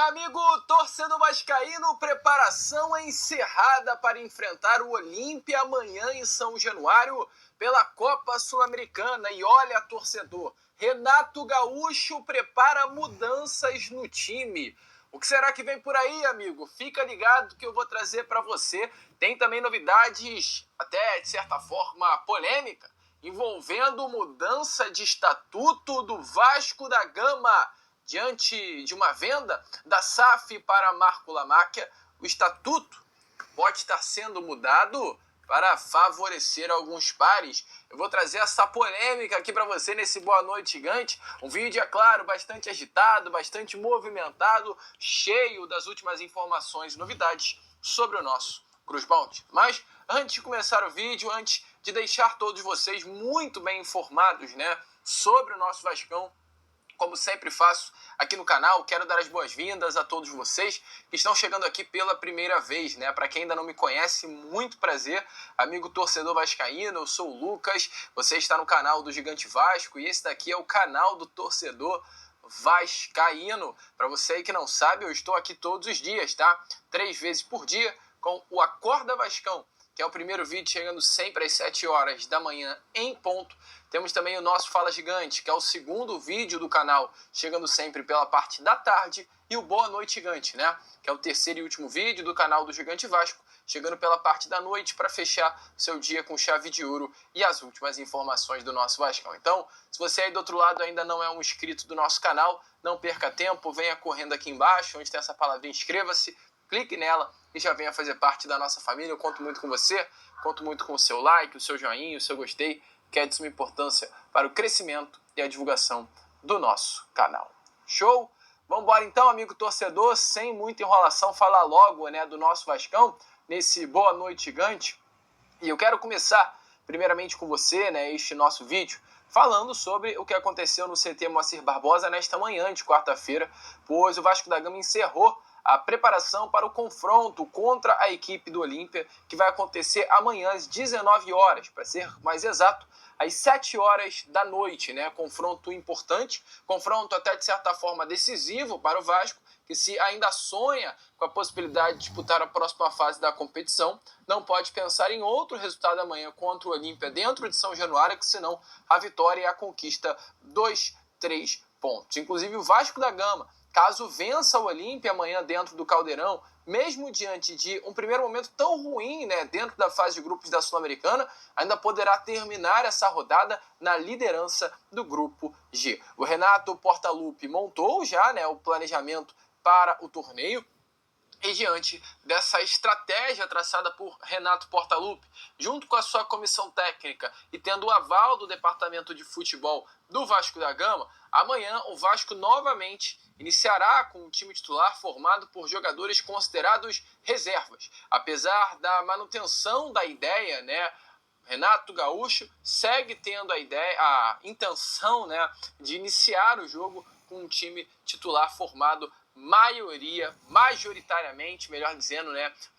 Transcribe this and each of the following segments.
Amigo torcedor vascaíno, preparação encerrada para enfrentar o Olímpia amanhã em São Januário pela Copa Sul-Americana. E olha, torcedor, Renato Gaúcho prepara mudanças no time. O que será que vem por aí, amigo? Fica ligado que eu vou trazer para você. Tem também novidades, até de certa forma polêmica, envolvendo mudança de estatuto do Vasco da Gama. Diante de uma venda da SAF para Marco Lamáquia, o estatuto pode estar sendo mudado para favorecer alguns pares. Eu vou trazer essa polêmica aqui para você nesse Boa Noite Gigante. Um vídeo, é claro, bastante agitado, bastante movimentado, cheio das últimas informações e novidades sobre o nosso Cruz Bounty. Mas antes de começar o vídeo, antes de deixar todos vocês muito bem informados, sobre o nosso Vascão, como sempre faço aqui no canal, quero dar as boas-vindas a todos vocês que estão chegando aqui pela primeira vez, Para quem ainda não me conhece, muito prazer, amigo torcedor vascaíno, eu sou o Lucas, você está no canal do Gigante Vasco e esse daqui é o canal do torcedor vascaíno. Para você aí que não sabe, eu estou aqui todos os dias, 3 vezes por dia com o Acorda Vascão, que é o primeiro vídeo chegando sempre às 7 horas da manhã em ponto. Temos também o nosso Fala Gigante, que é o segundo vídeo do canal, chegando sempre pela parte da tarde. E o Boa Noite Gigante, que é o terceiro e último vídeo do canal do Gigante Vasco, chegando pela parte da noite para fechar seu dia com chave de ouro e as últimas informações do nosso Vascão. Então, se você aí do outro lado ainda não é um inscrito do nosso canal, não perca tempo, venha correndo aqui embaixo, onde tem essa palavrinha inscreva-se, clique nela e já venha fazer parte da nossa família. Eu conto muito com você, conto muito com o seu like, o seu joinha, o seu gostei, que é de suma importância para o crescimento e a divulgação do nosso canal. Show? Vamos embora então, amigo torcedor, sem muita enrolação, falar logo do nosso Vascão, nesse Boa Noite Gigante. E eu quero começar primeiramente com você, este nosso vídeo, falando sobre o que aconteceu no CT Moacir Barbosa nesta manhã de quarta-feira, pois o Vasco da Gama encerrou a preparação para o confronto contra a equipe do Olímpia, que vai acontecer amanhã às 19 horas, para ser mais exato, às 7 horas da noite, Confronto importante, confronto até de certa forma decisivo para o Vasco, que se ainda sonha com a possibilidade de disputar a próxima fase da competição, não pode pensar em outro resultado amanhã contra o Olímpia dentro de São Januário, que senão a vitória e a conquista 2-3 pontos. Inclusive o Vasco da Gama, caso vença o Olímpia amanhã dentro do Caldeirão, mesmo diante de um primeiro momento tão ruim, dentro da fase de grupos da Sul-Americana, ainda poderá terminar essa rodada na liderança do grupo G. O Renato Portaluppi montou já o planejamento para o torneio, e diante dessa estratégia traçada por Renato Portaluppi, junto com a sua comissão técnica e tendo o aval do departamento de futebol do Vasco da Gama, amanhã o Vasco novamente iniciará com um time titular formado por jogadores considerados reservas. Apesar da manutenção da ideia, Renato Gaúcho segue tendo a intenção, de iniciar o jogo com um time titular formado majoritariamente, melhor dizendo,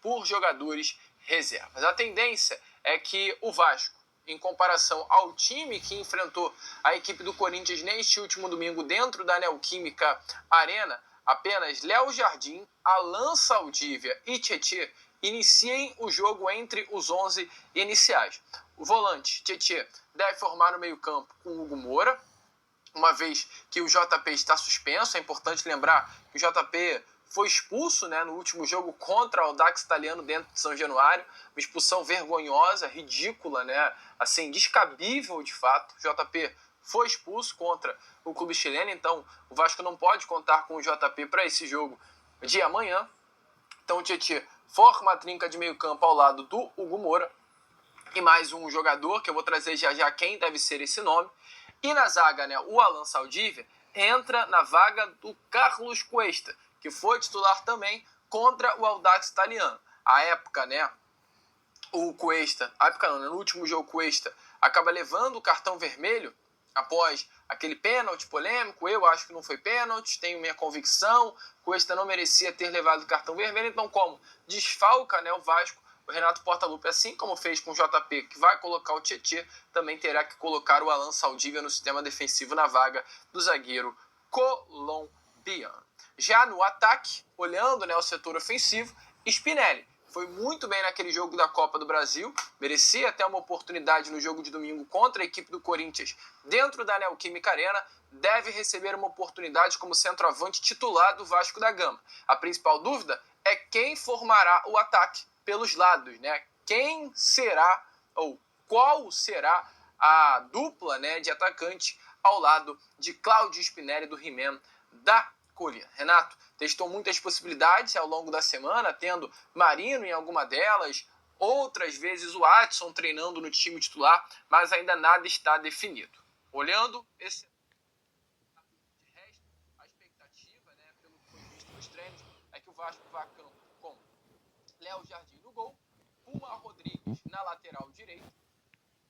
por jogadores reservas. A tendência é que o Vasco, em comparação ao time que enfrentou a equipe do Corinthians neste último domingo dentro da Neoquímica Arena, apenas Léo Jardim, Alan Saldívia e Tietê iniciem o jogo entre os 11 iniciais. O volante Tietê deve formar o meio-campo com Hugo Moura, uma vez que o JP está suspenso. É importante lembrar que o JP foi expulso no último jogo contra o Audax Italiano dentro de São Januário, uma expulsão vergonhosa, ridícula, assim, descabível de fato. O JP foi expulso contra o clube chileno, então o Vasco não pode contar com o JP para esse jogo de amanhã. Então o Tietê forma a trinca de meio campo ao lado do Hugo Moura, e mais um jogador, que eu vou trazer já quem deve ser esse nome. E na zaga, o Alan Saldívia entra na vaga do Carlos Cuesta, que foi titular também contra o Audax Italiano. À época, o Cuesta, no último jogo, Cuesta acaba levando o cartão vermelho após aquele pênalti polêmico. Eu acho que não foi pênalti, tenho minha convicção, Cuesta não merecia ter levado o cartão vermelho, então como desfalca o Vasco, o Renato Portaluppi, assim como fez com o JP, que vai colocar o Tietê, também terá que colocar o Alan Saldívia no sistema defensivo na vaga do zagueiro colombiano. Já no ataque, olhando, né, o setor ofensivo, Spinelli foi muito bem naquele jogo da Copa do Brasil, merecia até uma oportunidade no jogo de domingo contra a equipe do Corinthians dentro da Neoquímica Arena, deve receber uma oportunidade como centroavante titular do Vasco da Gama. A principal dúvida é quem formará o ataque pelos lados, né? Quem será ou qual será a dupla, né, de atacante ao lado de Cláudio Spinelli do He-Man da Colina. Renato testou muitas possibilidades ao longo da semana, tendo Marino em alguma delas, outras vezes o Adson treinando no time titular, mas ainda nada está definido. Olhando esse de resto, a expectativa, né, pelo que foi visto nos treinos, é que o Vasco vá a campo com Léo Jardim no gol, Puma Rodrigues na lateral direita,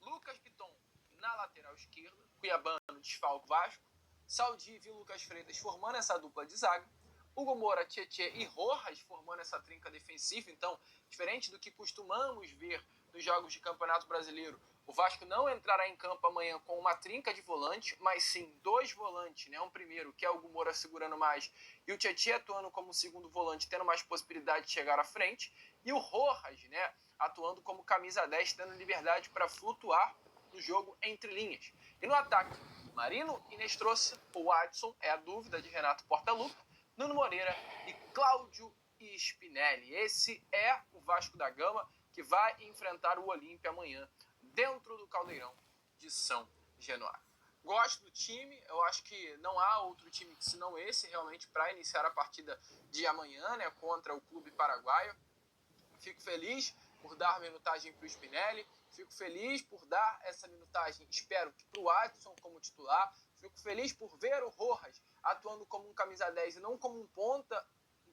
Lucas Piton na lateral esquerda, Cuiabano desfalque Vasco, Saldívio e Lucas Freitas formando essa dupla de zaga, Hugo Moura, Tietê e Rojas formando essa trinca defensiva. Então, diferente do que costumamos ver nos jogos de Campeonato Brasileiro, o Vasco não entrará em campo amanhã com uma trinca de volante, mas sim dois volantes, né? Um primeiro, que é o Hugo Moura segurando mais, e o Tietê atuando como segundo volante, tendo mais possibilidade de chegar à frente, e o Rojas, né, atuando como camisa 10, dando liberdade para flutuar no jogo entre linhas. E no ataque, Marino e Nestroça, o Adson é a dúvida de Renato Portaluppi, Nuno Moreira e Cláudio Spinelli. Esse é o Vasco da Gama que vai enfrentar o Olímpia amanhã dentro do Caldeirão de São Januário. Gosto do time, eu acho que não há outro time senão esse realmente para iniciar a partida de amanhã, né, contra o clube paraguaio. Fico feliz por dar minutagem para o Spinelli, fico feliz por dar essa minutagem, espero que para o Adson como titular, fico feliz por ver o Rojas atuando como um camisa 10 e não como um ponta,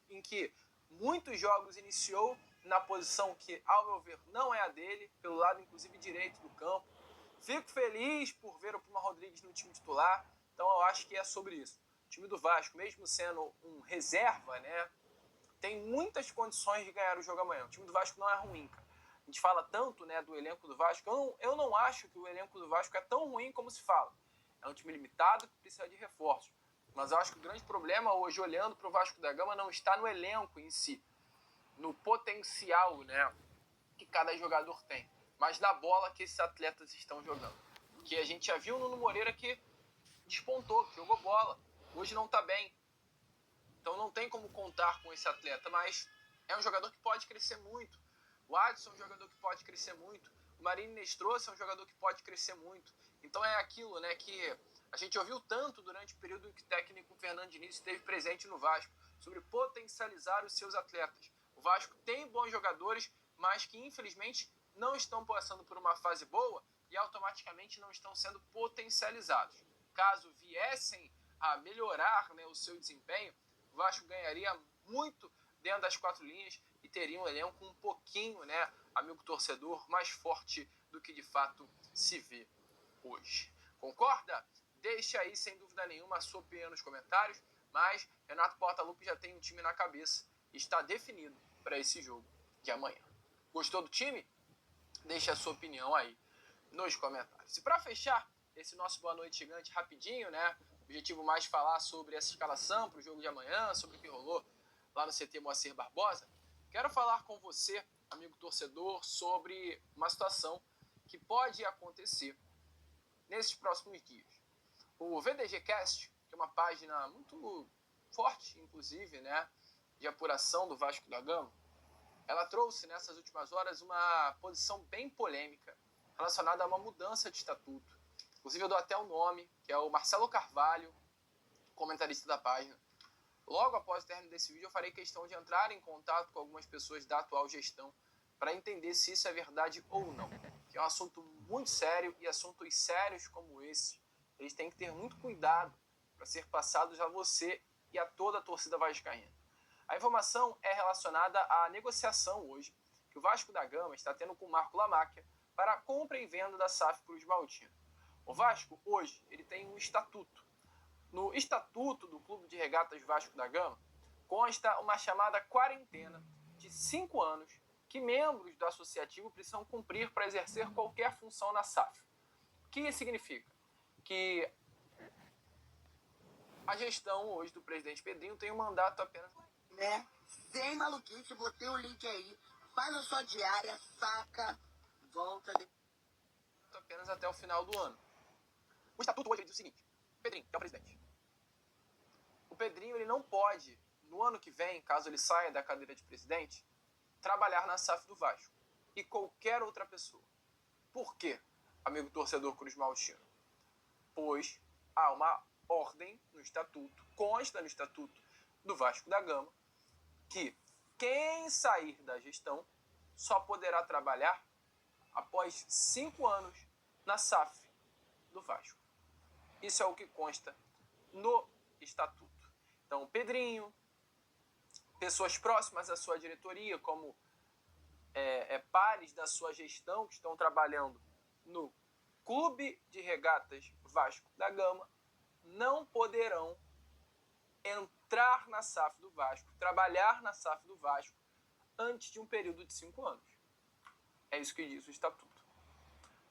em que muitos jogos iniciou na posição que, ao meu ver, não é a dele, pelo lado inclusive direito do campo. Fico feliz por ver o Puma Rodrigues no time titular, então eu acho que é sobre isso. O time do Vasco, mesmo sendo um reserva, né, tem muitas condições de ganhar o jogo amanhã. O time do Vasco não é ruim, cara. A gente fala tanto, né, do elenco do Vasco. Eu não acho que o elenco do Vasco é tão ruim como se fala. É um time limitado que precisa de reforços. Mas eu acho que o grande problema hoje, olhando para o Vasco da Gama, não está no elenco em si, no potencial, né, que cada jogador tem, mas na bola que esses atletas estão jogando. Porque a gente já viu o Nuno Moreira que despontou, que jogou bola. Hoje não está bem. Então não tem como contar com esse atleta, mas é um jogador que pode crescer muito. O Adson é um jogador que pode crescer muito. O Marino Nestroça é um jogador que pode crescer muito. Então é aquilo, né, que a gente ouviu tanto durante o período em que o técnico Fernando Diniz esteve presente no Vasco, sobre potencializar os seus atletas. O Vasco tem bons jogadores, mas que infelizmente não estão passando por uma fase boa e automaticamente não estão sendo potencializados. Caso viessem a melhorar, né, o seu desempenho, o Vasco ganharia muito dentro das quatro linhas e teria um elenco um pouquinho, né, amigo torcedor, mais forte do que de fato se vê hoje. Concorda? Deixa aí, sem dúvida nenhuma, a sua opinião nos comentários, mas Renato Portaluppi já tem um time na cabeça e está definido para esse jogo de amanhã. Gostou do time? Deixa a sua opinião aí nos comentários. E para fechar esse nosso Boa Noite Gigante rapidinho, né? Objetivo mais falar sobre essa escalação para o jogo de amanhã, sobre o que rolou lá no CT Moacir Barbosa. Quero falar com você, amigo torcedor, sobre uma situação que pode acontecer nesses próximos dias. O VDGcast, que é uma página muito forte, inclusive, né, de apuração do Vasco da Gama, ela trouxe nessas últimas horas uma posição bem polêmica relacionada a uma mudança de estatuto. Inclusive eu dou até o nome, que é o Marcelo Carvalho, comentarista da página. Logo após o término desse vídeo, eu farei questão de entrar em contato com algumas pessoas da atual gestão para entender se isso é verdade ou não. Que é um assunto muito sério e assuntos sérios como esse, eles têm que ter muito cuidado para ser passados a você e a toda a torcida vascaína. A informação é relacionada à negociação hoje que o Vasco da Gama está tendo com o Marco Lamáquia para a compra e venda da SAF Cruz Maltina. O Vasco, hoje, ele tem um estatuto. No estatuto do Clube de Regatas Vasco da Gama, consta uma chamada quarentena de 5 anos que membros do associativo precisam cumprir para exercer qualquer função na SAF. O que isso significa? Que A gestão hoje do presidente Pedrinho tem um mandato apenas... Né? Sem maluquice, botei o link aí, faz a sua diária, saca, volta... apenas até o final do ano. O estatuto hoje diz o seguinte: Pedrinho, que é o presidente. O Pedrinho ele não pode, no ano que vem, caso ele saia da cadeira de presidente, trabalhar na SAF do Vasco. E qualquer outra pessoa. Por quê, amigo torcedor Cruz Maltino? Pois há uma ordem no estatuto, consta no estatuto do Vasco da Gama, que quem sair da gestão só poderá trabalhar após 5 anos na SAF do Vasco. Isso é o que consta no estatuto. Então, Pedrinho, pessoas próximas à sua diretoria, como pares da sua gestão que estão trabalhando no Clube de Regatas Vasco da Gama, não poderão entrar na SAF do Vasco, trabalhar na SAF do Vasco antes de um período de 5 anos. É isso que diz o estatuto.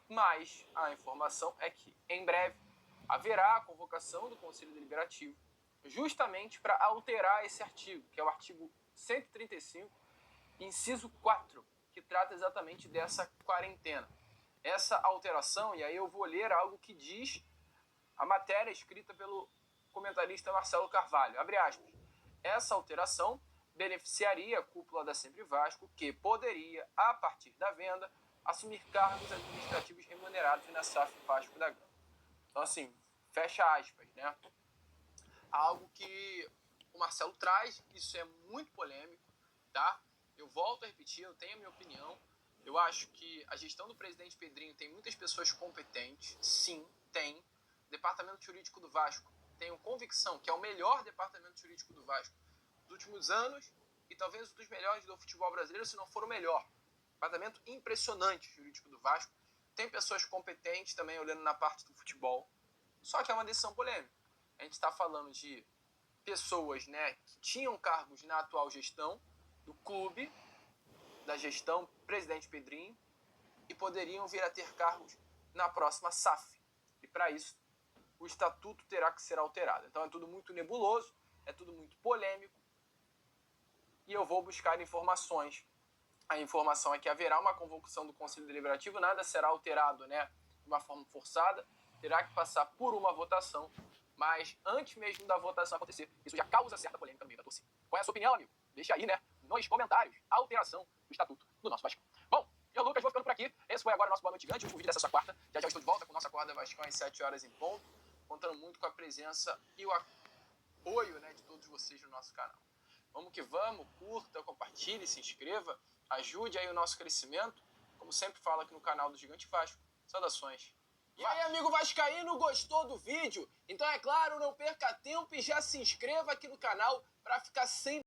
Mas a informação é que, em breve, haverá a convocação do Conselho Deliberativo justamente para alterar esse artigo, que é o artigo 135, inciso 4, que trata exatamente dessa quarentena. Essa alteração, e aí eu vou ler algo que diz a matéria escrita pelo comentarista Marcelo Carvalho, abre aspas, essa alteração beneficiaria a cúpula da Sempre Vasco, que poderia, a partir da venda, assumir cargos administrativos remunerados na SAF Vasco da Gama. Então, assim, fecha aspas, né? Algo que o Marcelo traz, isso é muito polêmico, tá? Eu volto a repetir, eu tenho a minha opinião. Eu acho que a gestão do presidente Pedrinho tem muitas pessoas competentes, sim, tem. O departamento jurídico do Vasco, tenho convicção que é o melhor departamento jurídico do Vasco dos últimos anos e talvez um dos melhores do futebol brasileiro, se não for o melhor. Departamento impressionante jurídico do Vasco. Tem pessoas competentes também olhando na parte do futebol. Só que é uma decisão polêmica. A gente está falando de pessoas, né, que tinham cargos na atual gestão do clube, da gestão presidente Pedrinho, e poderiam vir a ter cargos na próxima SAF. E para isso, o estatuto terá que ser alterado. Então é tudo muito nebuloso, é tudo muito polêmico, e eu vou buscar informações. A informação é que haverá uma convocação do Conselho Deliberativo, nada será alterado, né, de uma forma forçada, terá que passar por uma votação, mas antes mesmo da votação acontecer, isso já causa certa polêmica no meio da torcida. Qual é a sua opinião, amigo? Deixa aí, né, nos comentários, a alteração do estatuto do nosso Vasco. Bom, eu, Lucas, vou ficando por aqui. Esse foi agora o nosso Boa Noite Gigante, o último vídeo dessa sua quarta. Já já estou de volta com nossa Acorda Vascão às 7 horas em ponto, contando muito com a presença e o apoio, né, de todos vocês no nosso canal. Vamos que vamos, curta, compartilhe, se inscreva, ajude aí o nosso crescimento. Como sempre falo aqui no canal do Gigante Vasco, saudações. E aí, amigo vascaíno, gostou do vídeo? Então, é claro, não perca tempo e já se inscreva aqui no canal para ficar sempre